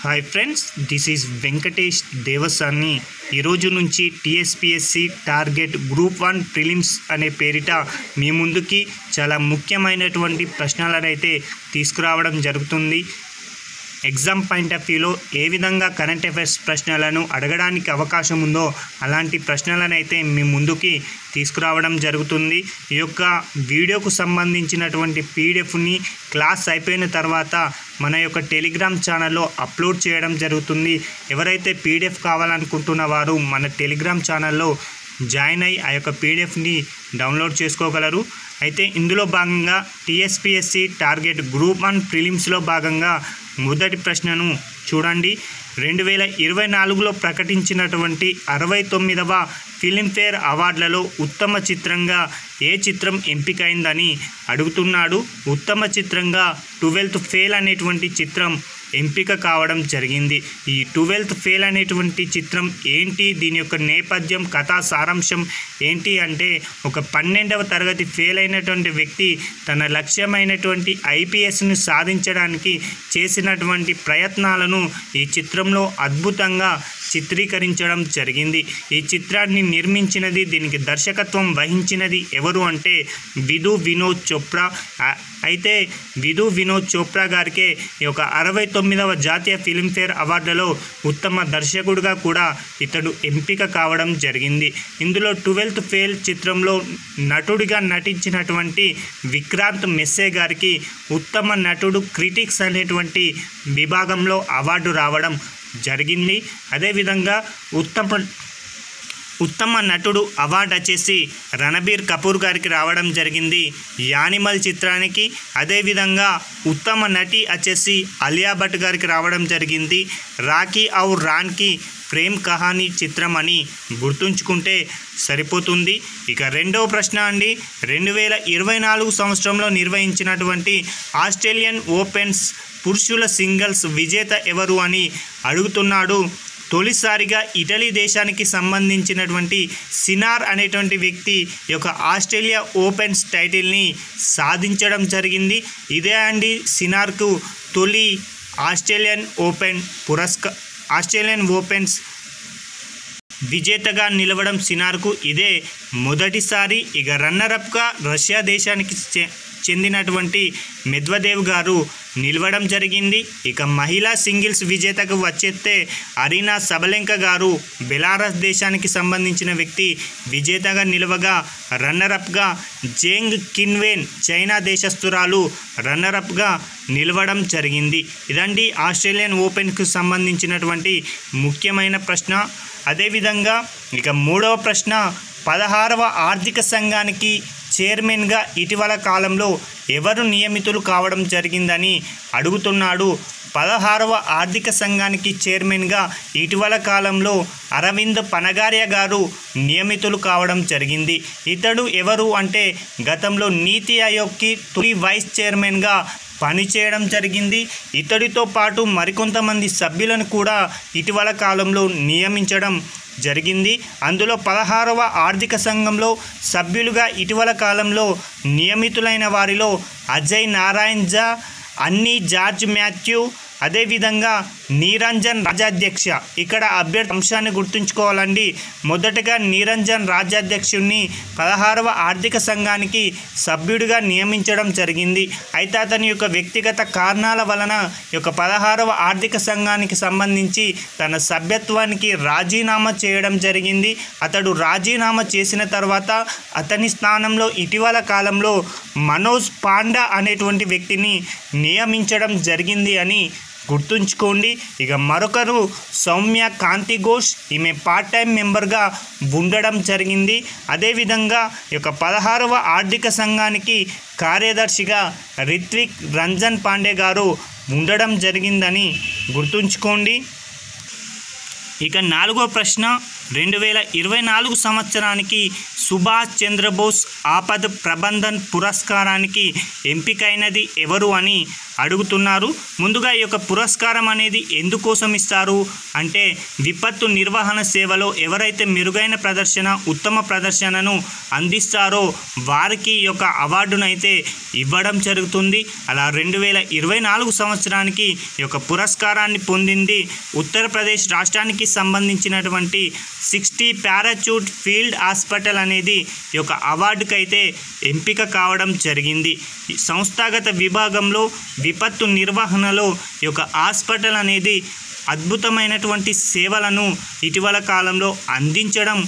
Hi friends, this is Venkatesh Devasani. ఈరోజు నుంచి TSPSC target group 1 prelims అనే పేరిట మీ ముందుకి చాలా ముఖ్యమైనటువంటి ప్రశ్నలను అయితే తీసుకురావడం జరుగుతుంది. ఎగ్జామ్ పాయింట్ ఆఫ్ వ్యూలో ఏ విధంగా కరెంట్ అఫైర్స్ ప్రశ్నలను అడగడానికి అవకాశం ఉందో అలాంటి ప్రశ్నలను అయితే మీ ముందుకి తీసుకురావడం జరుగుతుంది. ఈ యొక్క వీడియోకు సంబంధించినటువంటి పీడిఎఫ్ని క్లాస్ అయిపోయిన తర్వాత మన యొక్క టెలిగ్రామ్ ఛానల్లో అప్లోడ్ చేయడం జరుగుతుంది. ఎవరైతే పీడిఎఫ్ కావాలనుకుంటున్న వారు మన టెలిగ్రామ్ ఛానల్లో జాయిన్ అయ్యి ఆ యొక్క పీడిఎఫ్ని డౌన్లోడ్ చేసుకోగలరు. అయితే ఇందులో భాగంగా టీఎస్పీఎస్సీ టార్గెట్ గ్రూప్ 1 ప్రిలిమ్స్లో భాగంగా మొదటి ప్రశ్నను చూడండి. 2024లో ప్రకటించినటువంటి 69వ ఫిలింఫేర్ అవార్డులలో ఉత్తమ చిత్రంగా ఏ చిత్రం ఎంపికైందని అడుగుతున్నాడు. ఉత్తమ చిత్రంగా 12th ఫెయిల్ అనేటువంటి చిత్రం ఎంపిక కావడం జరిగింది. ఈ 12th ఫెయిల్ అనేటువంటి చిత్రం ఏంటి, దీని యొక్క నేపథ్యం, కథా సారాంశం ఏంటి అంటే, ఒక 12వ తరగతి ఫెయిల్ అయినటువంటి వ్యక్తి తన లక్ష్యమైనటువంటి ఐపీఎస్ను సాధించడానికి చేసినటువంటి ప్రయత్నాలను ఈ చిత్రంలో అద్భుతంగా చిత్రీకరించడం జరిగింది. ఈ చిత్రాన్ని నిర్మించినది, దీనికి దర్శకత్వం వహించినది ఎవరు అంటే విధు వినోద్ చోప్రా. అయితే విధు వినోద్ చోప్రా గారికే ఈ యొక్క 69వ జాతీయ ఫిలింఫేర్ అవార్డులలో ఉత్తమ దర్శకుడిగా కూడా ఇతడు ఎంపిక కావడం జరిగింది. ఇందులో 12th ఫెయిల్ చిత్రంలో నటుడిగా నటించినటువంటి విక్రాంత్ మెస్సే గారికి ఉత్తమ నటుడు క్రిటిక్స్ అనేటువంటి విభాగంలో అవార్డు రావడం జరిగింది. అదేవిధంగా ఉత్తమ నటుడు అవార్డు వచ్చేసి రణబీర్ కపూర్ గారికి రావడం జరిగింది యానిమల్ చిత్రానికి. అదేవిధంగా ఉత్తమ నటి వచ్చేసి అలియా భట్ గారికి రావడం జరిగింది రాఖీ ఔర్ రాన్కి ప్రేమ్ కహానీ చిత్రం అని గుర్తుంచుకుంటే సరిపోతుంది. ఇక రెండవ ప్రశ్న అండి, 2024 సంవత్సరంలో నిర్వహించినటువంటి ఆస్ట్రేలియన్ ఓపెన్స్ పురుషుల సింగిల్స్ విజేత ఎవరు అని అడుగుతున్నాడు. తొలిసారిగా ఇటలీ దేశానికి సంబంధించినటువంటి సినార్ అనేటువంటి వ్యక్తి ఈ యొక్క ఆస్ట్రేలియా ఓపెన్స్ టైటిల్ని సాధించడం జరిగింది. ఇదే అండి సినార్కు తొలి ఆస్ట్రేలియన్ ఓపెన్స్ విజేతగా నిలవడం సినార్కు ఇదే మొదటిసారి. ఇక రన్నరప్గా రష్యా దేశానికి చెందినటువంటి మెద్వదేవ్ గారు నిలవడం జరిగింది. ఇక మహిళా సింగిల్స్ విజేతకు వచ్చేస్తే అరీనా సబలెంకా గారు బెలారస్ దేశానికి సంబంధించిన వ్యక్తి విజేతగా నిలవగా, రన్నరప్గా జెంగ్ కిన్వేన్ చైనా దేశస్తురాలు రన్నరప్గా నిలవడం జరిగింది. ఇదండి ఆస్ట్రేలియన్ ఓపెన్కు సంబంధించినటువంటి ముఖ్యమైన ప్రశ్న. అదేవిధంగా ఇక మూడవ ప్రశ్న, 16వ ఆర్థిక సంఘానికి చైర్మన్గా ఇటీవల కాలంలో ఎవరు నియమితులు కావడం జరిగిందని అడుగుతున్నాడు. 16వ ఆర్థిక సంఘానికి చైర్మన్గా ఇటీవల కాలంలో అరవింద్ పనగారియా గారు నియమితులు కావడం జరిగింది. ఇతడు ఎవరు అంటే గతంలో నీతి ఆయోగ్కి తొలి వైస్ చైర్మన్గా పనిచేయడం జరిగింది. ఇతడితో పాటు మరికొంతమంది సభ్యులను కూడా ఇటీవల కాలంలో నియమించడం జరిగింది. అందులో 16వ ఆర్థిక సంఘంలో సభ్యులుగా ఇటీవల కాలంలో నియమితులైన వారిలో అజయ్ నారాయణ్ ఝా, అన్నీ జార్జ్ మాథ్యూ, అదేవిధంగా నిరంజన్ రాజ్యాధ్యక్ష. ఇక్కడ అభ్యర్థి అంశాన్ని గుర్తుంచుకోవాలండి. మొదటగా నిరంజన్ రాజ్యాధ్యక్షుడిని 16వ ఆర్థిక సంఘానికి సభ్యుడిగా నియమించడం జరిగింది. అయితే అతని యొక్క వ్యక్తిగత కారణాల వలన ఈ యొక్క 16వ ఆర్థిక సంఘానికి సంబంధించి తన సభ్యత్వానికి రాజీనామా చేయడం జరిగింది. అతడు రాజీనామా చేసిన తర్వాత అతని స్థానంలో ఇటీవల కాలంలో మనోజ్ పాండా అనేటువంటి వ్యక్తిని నియమించడం జరిగింది అని గుర్తుంచుకోండి. ఇక మరొకరు సౌమ్య కాంతి ఘోష్, ఈమె పార్ట్ టైం మెంబర్గా ఉండడం జరిగింది. అదేవిధంగా ఈ యొక్క 16వ ఆర్థిక సంఘానికి కార్యదర్శిగా రిత్విక్ రంజన్ పాండే గారు ఉండడం జరిగిందని గుర్తుంచుకోండి. ఇక నాలుగో ప్రశ్న, 2024 సంవత్సరానికి సుభాష్ చంద్రబోస్ ఆపద్ ప్రబంధన్ పురస్కారానికి ఎంపికైనది ఎవరు అని అడుగుతున్నారు. ముందుగా ఈ యొక్క పురస్కారం అనేది ఎందుకోసం ఇస్తారు అంటే విపత్తు నిర్వహణ సేవలో ఎవరైతే మెరుగైన ప్రదర్శన, ఉత్తమ ప్రదర్శనను అందిస్తారో వారికి ఈ యొక్క అవార్డును అయితే ఇవ్వడం జరుగుతుంది. అలా 2024 సంవత్సరానికి ఈ యొక్క పురస్కారాన్ని పొందింది ఉత్తరప్రదేశ్ రాష్ట్రానికి సంబంధించినటువంటి 60 పారాచూట్ ఫీల్డ్ హాస్పిటల్ అనేది ఈ యొక్క అవార్డుకి అయితే ఎంపిక కావడం జరిగింది. సంస్థాగత విభాగంలో విపత్తు నిర్వహణలో ఈ యొక్క హాస్పిటల్ అనేది అద్భుతమైనటువంటి సేవలను ఇటీవల కాలంలో అందించడం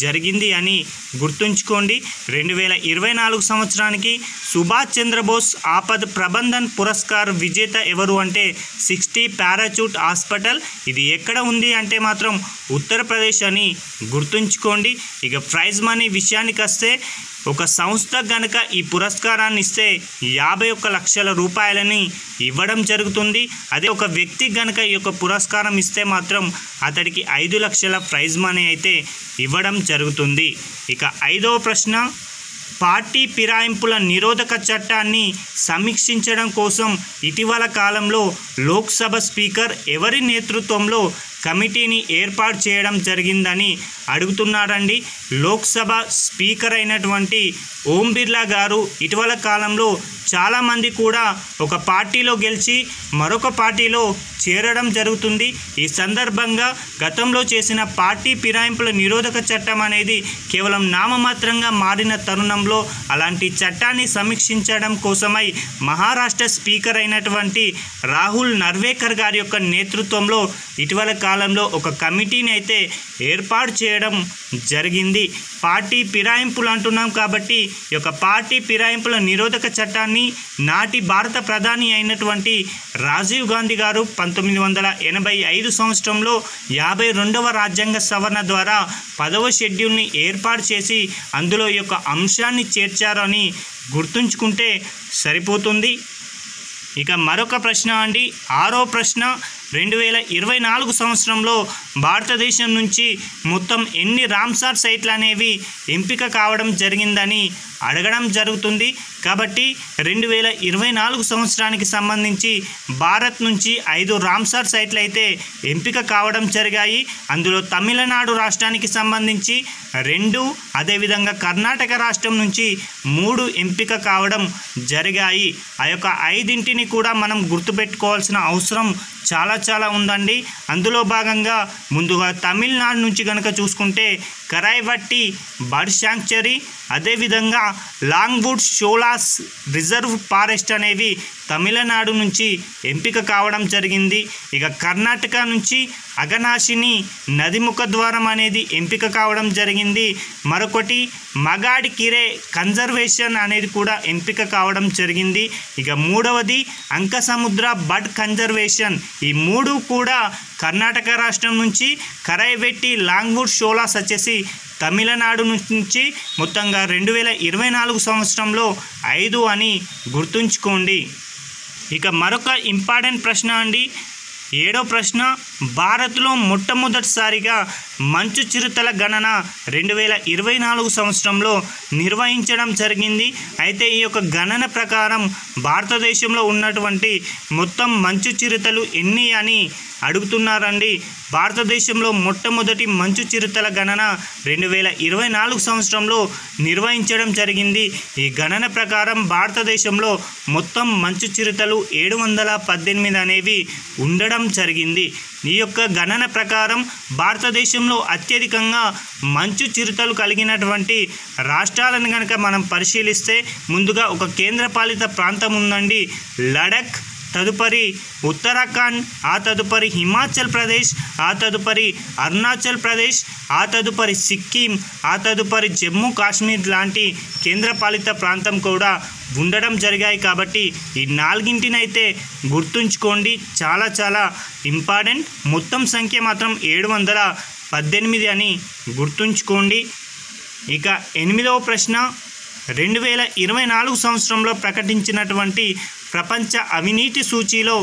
జరిగింది అని గుర్తుంచుకోండి. 2024 సంవత్సరానికి సుభాష్ చంద్రబోస్ ఆపద్ ప్రబంధన్ పురస్కార్ విజేత ఎవరు అంటే 60 పారాచూట్ హాస్పిటల్. ఇది ఎక్కడ ఉంది అంటే మాత్రం ఉత్తరప్రదేశ్ అని గుర్తుంచుకోండి. ఇక ప్రైజ్ మనీ విషయానికి వస్తే ఒక సంస్థ కనుక ఈ పురస్కారాన్ని ఇస్తే 51 లక్షల రూపాయలని ఇవ్వడం జరుగుతుంది. అదే ఒక వ్యక్తి కనుక ఈ యొక్క పురస్కారం ఇస్తే మాత్రం అతడికి 5 లక్షల ప్రైజ్ మనీ అయితే ఇవ్వడం జరుగుతుంది. ఇక 5వ ప్రశ్న, పార్టీ ఫిరాయింపుల నిరోధక చట్టాన్ని సమీక్షించడం కోసం ఇటీవల కాలంలో లోక్సభ స్పీకర్ ఎవరి నేతృత్వంలో కమిటీని ఏర్పాటు చేయడం జరిగిందని అడుగుతున్నారండి. లోక్సభ స్పీకర్ అయినటువంటి ఓం బిర్లా గారు ఇటీవల కాలంలో చాలామంది కూడా ఒక పార్టీలో గెలిచి మరొక పార్టీలో చేరడం జరుగుతుంది. ఈ సందర్భంగా గతంలో చేసిన పార్టీ ఫిరాయింపుల నిరోధక చట్టం అనేది కేవలం నామమాత్రంగా మారిన తరుణంలో అలాంటి చట్టాన్ని సమీక్షించడం కోసమై మహారాష్ట్ర స్పీకర్ అయినటువంటి రాహుల్ నర్వేకర్ గారి యొక్క నేతృత్వంలో ఇటీవల కాలంలో ఒక కమిటీని అయితే ఏర్పాటు చేయడం జరిగింది. పార్టీ ఫిరాయింపులు అంటున్నాం కాబట్టి ఈ యొక్క పార్టీ ఫిరాయింపుల నిరోధక చట్టాన్ని నాటి భారత ప్రధాని అయినటువంటి రాజీవ్ గాంధీ గారు 1985 సంవత్సరంలో 52వ రాజ్యాంగ సవరణ ద్వారా 10వ షెడ్యూల్ని ఏర్పాటు చేసి అందులో ఈ యొక్క అంశాన్ని చేర్చారని గుర్తుంచుకుంటే సరిపోతుంది. ఇక మరొక ప్రశ్న అండి, 6వ ప్రశ్న, 2024 సంవత్సరంలో భారతదేశం నుంచి మొత్తం ఎన్ని రామ్సార్ సైట్లు అనేవి ఎంపిక కావడం జరిగిందని అడగడం జరుగుతుంది. కాబట్టి 2024 సంవత్సరానికి సంబంధించి భారత్ నుంచి 5 రామ్సార్ సైట్లు అయితే ఎంపిక కావడం జరిగాయి. అందులో తమిళనాడు రాష్ట్రానికి సంబంధించి 2, అదేవిధంగా కర్ణాటక రాష్ట్రం నుంచి 3 ఎంపిక కావడం జరిగాయి. ఆ యొక్క 5ంటిని కూడా మనం గుర్తుపెట్టుకోవాల్సిన అవసరం చాలా ఉందండి. అందులో భాగంగా ముందుగా తమిళనాడు నుంచి కనుక చూసుకుంటే కరైవట్టి బర్డ్ శాంక్చురీ, అదేవిధంగా లాంగ్వుడ్ షోలాస్ రిజర్వ్ ఫారెస్ట్ అనేవి తమిళనాడు నుంచి ఎంపిక కావడం జరిగింది. ఇక కర్ణాటక నుంచి అగనాశిని నది ముఖద్వారం అనేది ఎంపిక కావడం జరిగింది. మరొకటి మగాడి కిరే కన్జర్వేషన్ అనేది కూడా ఎంపిక కావడం జరిగింది. ఇక 3వది అంకసముద్ర బర్డ్ కన్జర్వేషన్. ఈ 3 కూడా కర్ణాటక రాష్ట్రం నుంచి, కరైవెట్టి లాంగ్వుడ్ షోలాస్ వచ్చేసి తమిళనాడు నుంచి మొత్తంగా 2024 సంవత్సరంలో 5 అని గుర్తుంచుకోండి. ఇక మరొక ఇంపార్టెంట్ ప్రశ్న అండి, 7వ ప్రశ్న, భారత్లో మొట్టమొదటిసారిగా మంచు చిరుతల గణన 2024 సంవత్సరంలో నిర్వహించడం జరిగింది. అయితే ఈ యొక్క గణన ప్రకారం భారతదేశంలో ఉన్నటువంటి మొత్తం మంచు చిరుతలు ఎన్ని అని అడుగుతున్నారండి. భారతదేశంలో మొట్టమొదటి మంచు చిరుతల గణన 2024 సంవత్సరంలో నిర్వహించడం జరిగింది. ఈ గణన ప్రకారం భారతదేశంలో మొత్తం మంచు చిరుతలు 718 అనేవి ఉండడం జరిగింది. ఈ యొక్క గణన ప్రకారం భారతదేశంలో అత్యధికంగా మంచు చిరుతలు కలిగినటువంటి రాష్ట్రాలను కనుక మనం పరిశీలిస్తే ముందుగా ఒక కేంద్రపాలిత ప్రాంతం ఉందండి, లడఖ్, తదుపరి ఉత్తరాఖండ్, ఆ తదుపరి హిమాచల్ ప్రదేశ్, ఆ తదుపరి అరుణాచల్ ప్రదేశ్, ఆ తదుపరి సిక్కిం, ఆ తదుపరి జమ్మూ కాశ్మీర్ లాంటి కేంద్రపాలిత ప్రాంతం కూడా ఉండడం జరిగాయి. కాబట్టి ఈ 4ంటిని అయితే గుర్తుంచుకోండి, చాలా ఇంపార్టెంట్. మొత్తం సంఖ్య మాత్రం 718 అని గుర్తుంచుకోండి. ఇక 8వ ప్రశ్న, 2024 సంవత్సరంలో ప్రకటించినటువంటి ప్రపంచ అవినీతి సూచీలో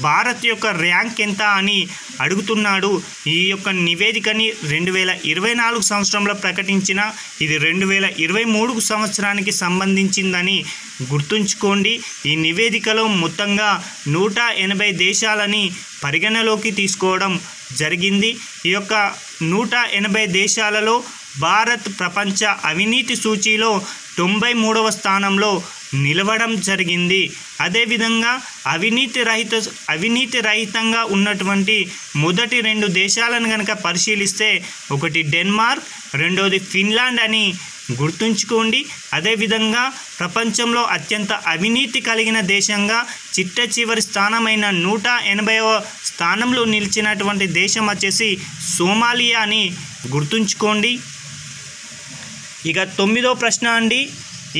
భారత్ యొక్క ర్యాంక్ ఎంత అని అడుగుతున్నాడు. ఈ యొక్క నివేదికని 2024 సంవత్సరంలో ప్రకటించిన ఇది 2023 సంవత్సరానికి సంబంధించిందని గుర్తుంచుకోండి. ఈ నివేదికలో మొత్తంగా 180 దేశాలని పరిగణలోకి తీసుకోవడం జరిగింది. ఈ యొక్క 180 దేశాలలో భారత్ ప్రపంచ అవినీతి సూచీలో 93వ స్థానంలో నిలవడం జరిగింది. అదేవిధంగా అవినీతి రహితంగా ఉన్నటువంటి మొదటి 2 దేశాలను కనుక పరిశీలిస్తే ఒకటి డెన్మార్క్, రెండోది ఫిన్లాండ్ అని గుర్తుంచుకోండి. అదేవిధంగా ప్రపంచంలో అత్యంత అవినీతి కలిగిన దేశంగా చిట్ట చివరి స్థానమైన 180వ స్థానంలో నిలిచినటువంటి దేశం వచ్చేసి సోమాలియా అని గుర్తుంచుకోండి. ఇక 9వ ప్రశ్న అండి,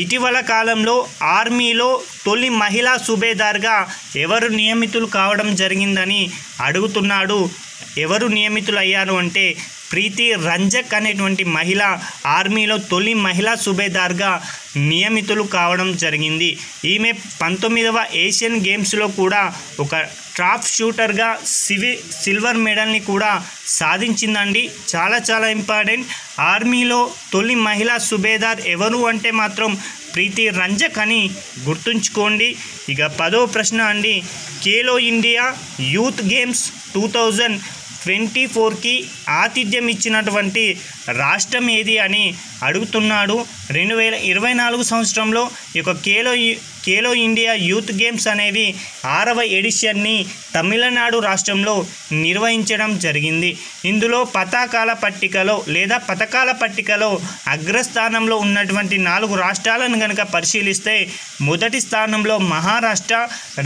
ఇటీవల కాలంలో ఆర్మీలో తొలి మహిళా సుబేదార్గా ఎవరు నియమితులు కావడం జరిగిందని అడుగుతున్నాడు. ఎవరు నియమితులు అయ్యారు అంటే ప్రీతి రంజక్ అనేటువంటి మహిళ ఆర్మీలో తొలి మహిళా సుబేదార్గా నియమితులు కావడం జరిగింది. ఈమె 19వ ఏషియన్ గేమ్స్లో కూడా ఒక ట్రాప్ షూటర్గా సిల్వర్ మెడల్ని కూడా సాధించిందండి. చాలా ఇంపార్టెంట్. ఆర్మీలో తొలి మహిళా సుబేదార్ ఎవరు అంటే మాత్రం ప్రీతి రంజక్ అని గుర్తుంచుకోండి. ఇక 10వ ప్రశ్న అండి, ఖేలో ఇండియా యూత్ గేమ్స్ 2024కి ఆతిథ్యం ఇచ్చినటువంటి రాష్ట్రం ఏది అని అడుగుతున్నాడు. 2024 సంవత్సరంలో ఈ యొక్క ఖేలో ఇండియా యూత్ గేమ్స్ అనేవి 6వ ఎడిషన్ని తమిళనాడు రాష్ట్రంలో నిర్వహించడం జరిగింది. ఇందులో పథకాల పట్టికలో అగ్రస్థానంలో ఉన్నటువంటి 4 రాష్ట్రాలను కనుక పరిశీలిస్తే మొదటి స్థానంలో మహారాష్ట్ర,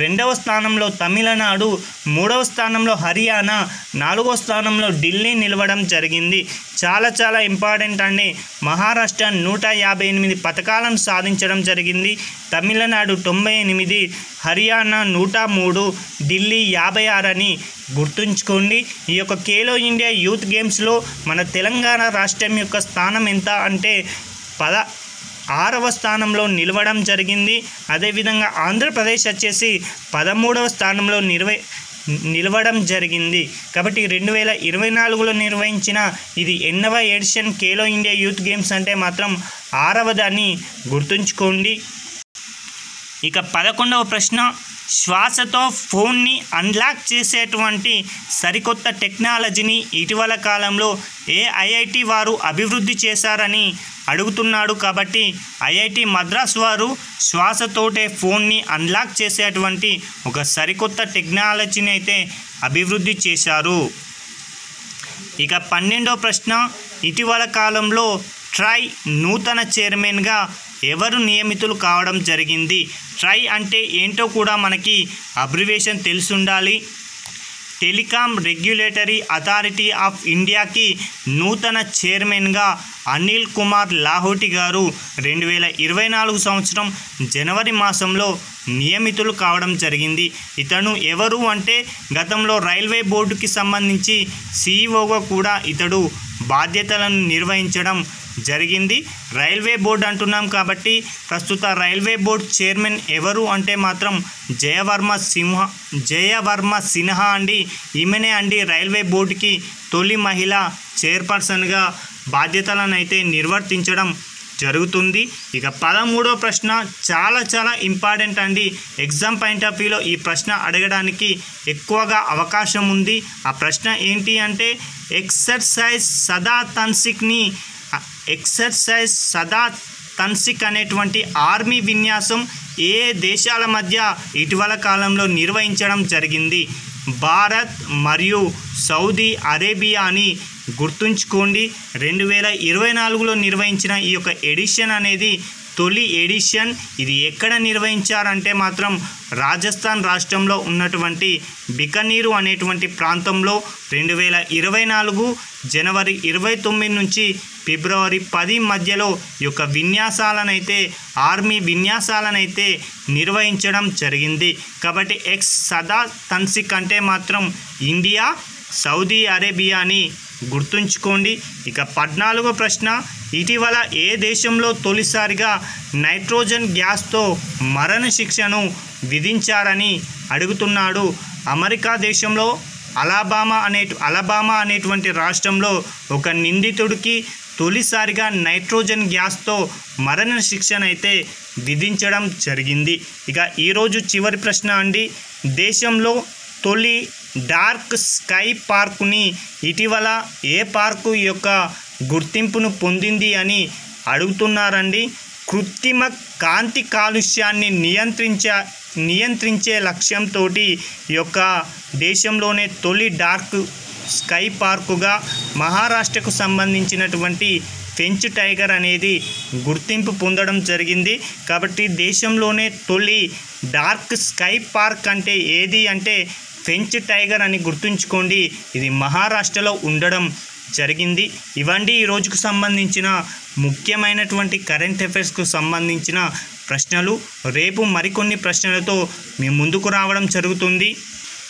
2వ స్థానంలో తమిళనాడు, 3వ స్థానంలో హర్యానా, 4వ స్థానంలో ఢిల్లీ నిలవడం జరిగింది. చాలా ఇంపార్టెంట్ అండి. మహారాష్ట్ర 158 పథకాలను సాధించడం జరిగింది, తమిళనాడు 98, హర్యానా 103, ఢిల్లీ 56 అని గుర్తుంచుకోండి. ఈ యొక్క ఖేలో ఇండియా యూత్ గేమ్స్లో మన తెలంగాణ రాష్ట్రం యొక్క స్థానం ఎంత అంటే 16వ స్థానంలో నిలవడం జరిగింది. అదేవిధంగా ఆంధ్రప్రదేశ్ వచ్చేసి 13వ స్థానంలో నిలవడం జరిగింది. కాబట్టి 2024లో నిర్వహించిన ఇది 8వ edition Khelo India youth games అంటే మాత్రం 6వదని గుర్తుంచుకోండి. ఇక 11వ ప్రశ్న, శ్వాసతో ఫోన్ని అన్లాక్ చేసేటువంటి సరికొత్త టెక్నాలజీని ఇటీవల కాలంలో ఏ ఐఐటి వారు అభివృద్ధి చేశారని అడుగుతున్నాడు. కాబట్టి ఐఐటి మద్రాస్ వారు శ్వాసతోటే ఫోన్ని అన్లాక్ చేసేటువంటి ఒక సరికొత్త టెక్నాలజీని అయితే అభివృద్ధి చేశారు. ఇక 12వ ప్రశ్న, ఇటీవల కాలంలో ట్రై నూతన చైర్మన్గా ఎవరు నియమితులు కావడం జరిగింది? ట్రై అంటే ఏంటో కూడా మనకి అబ్రివేషన్ తెలిసి ఉండాలి. టెలికాం రెగ్యులేటరీ అథారిటీ ఆఫ్ ఇండియాకి నూతన చైర్మన్గా అనిల్ కుమార్ లాహోటి గారు 2024 సంవత్సరం జనవరి మాసంలో నియమితులు కావడం జరిగింది. ఇతను ఎవరు అంటే గతంలో రైల్వే బోర్డుకి సంబంధించి సిఇఓగా కూడా ఇతడు బాధ్యతలను నిర్వహించడం జరిగింది. రైల్వే బోర్డు అంటున్నాం కాబట్టి ప్రస్తుత రైల్వే బోర్డు చైర్మన్ ఎవరు అంటే మాత్రం జయవర్మ సిన్హా అండి. ఈమెనే అండి రైల్వే బోర్డుకి తొలి మహిళ చైర్పర్సన్గా బాధ్యతలను అయితే నిర్వర్తించడం జరుగుతుంది. ఇక 13వ ప్రశ్న చాలా ఇంపార్టెంట్ అండి. ఎగ్జామ్ పాయింట్ ఆఫ్ వ్యూలో ఈ ప్రశ్న అడగడానికి ఎక్కువగా అవకాశం ఉంది. ఆ ప్రశ్న ఏంటి అంటే ఎక్సర్సైజ్ సదా తన్సిక్ అనేటువంటి ఆర్మీ విన్యాసం ఏ దేశాల మధ్య ఇటీవల కాలంలో నిర్వహించడం జరిగింది? భారత్ మరియు సౌదీ అరేబియా అని గుర్తుంచుకోండి. 2024లో నిర్వహించిన ఈ యొక్క ఎడిషన్ అనేది తొలి ఎడిషన్. ఇది ఎక్కడ నిర్వహించారంటే మాత్రం రాజస్థాన్ రాష్ట్రంలో ఉన్నటువంటి బికనీరు అనేటువంటి ప్రాంతంలో 2024 జనవరి 29 నుంచి ఫిబ్రవరి 10 మధ్యలో ఈ యొక్క ఆర్మీ విన్యాసాలనైతే నిర్వహించడం జరిగింది. కాబట్టి ఎక్స్ సదా తన్సిక్ అంటే మాత్రం ఇండియా, సౌదీ అరేబియా అని గుర్తుంచుకోండి. ఇక 14వ ప్రశ్న, ఇటీవల ఏ దేశంలో తొలిసారిగా నైట్రోజన్ గ్యాస్తో మరణశిక్షను విధించారని అడుగుతున్నాడు. అమెరికా దేశంలో అలబామా అనేటువంటి రాష్ట్రంలో ఒక నిందితుడికి తొలిసారిగా నైట్రోజన్ గ్యాస్తో మరణ శిక్షను అయితే విధించడం జరిగింది. ఇక ఈరోజు చివరి ప్రశ్న అండి, దేశంలో తొలి డార్క్ స్కై పార్కుని ఇటీవల ఏ పార్కు యొక్క గుర్తింపును పొందింది అని అడుగుతున్నారండి. కృత్రిమ కాంతి కాలుష్యాన్ని నియంత్రించే లక్ష్యంతో ఈ యొక్క దేశంలోనే తొలి డార్క్ స్కై పార్కుగా మహారాష్ట్రకు సంబంధించినటువంటి ఫెంచ్ టైగర్ అనేది గుర్తింపు పొందడం జరిగింది. కాబట్టి దేశంలోనే తొలి డార్క్ స్కై పార్క్ అంటే ఏది అంటే ఫెంచ్ టైగర్ అని గుర్తుంచుకోండి. ఇది మహారాష్ట్రలో ఉండడం జరిగింది. ఇవండి ఈ రోజుకు సంబంధించిన ముఖ్యమైనటువంటి కరెంట్ అఫైర్స్కు సంబంధించిన ప్రశ్నలు. రేపు మరికొన్ని ప్రశ్నలతో మీ ముందుకు రావడం జరుగుతుంది.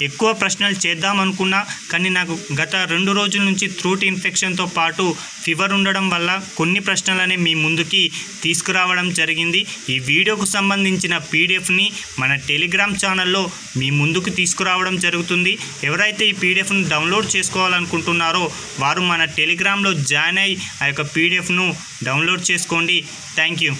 ఎక్కువ ప్రశ్నలు చేద్దాం అనుకున్నా కానీ నాకు గత 2 రోజుల నుంచి థ్రోట్ ఇన్ఫెక్షన్తో పాటు ఫీవర్ ఉండడం వల్ల కొన్ని ప్రశ్నలనే మీ ముందుకి తీసుకురావడం జరిగింది. ఈ వీడియోకు సంబంధించిన పీడిఎఫ్ని మన టెలిగ్రామ్ ఛానల్లో మీ ముందుకు తీసుకురావడం జరుగుతుంది. ఎవరైతే ఈ పీడిఎఫ్ను డౌన్లోడ్ చేసుకోవాలనుకుంటున్నారో వారు మన టెలిగ్రామ్లో జాయిన్ అయ్యి ఆ యొక్క పీడిఎఫ్ను డౌన్లోడ్ చేసుకోండి. Thank you.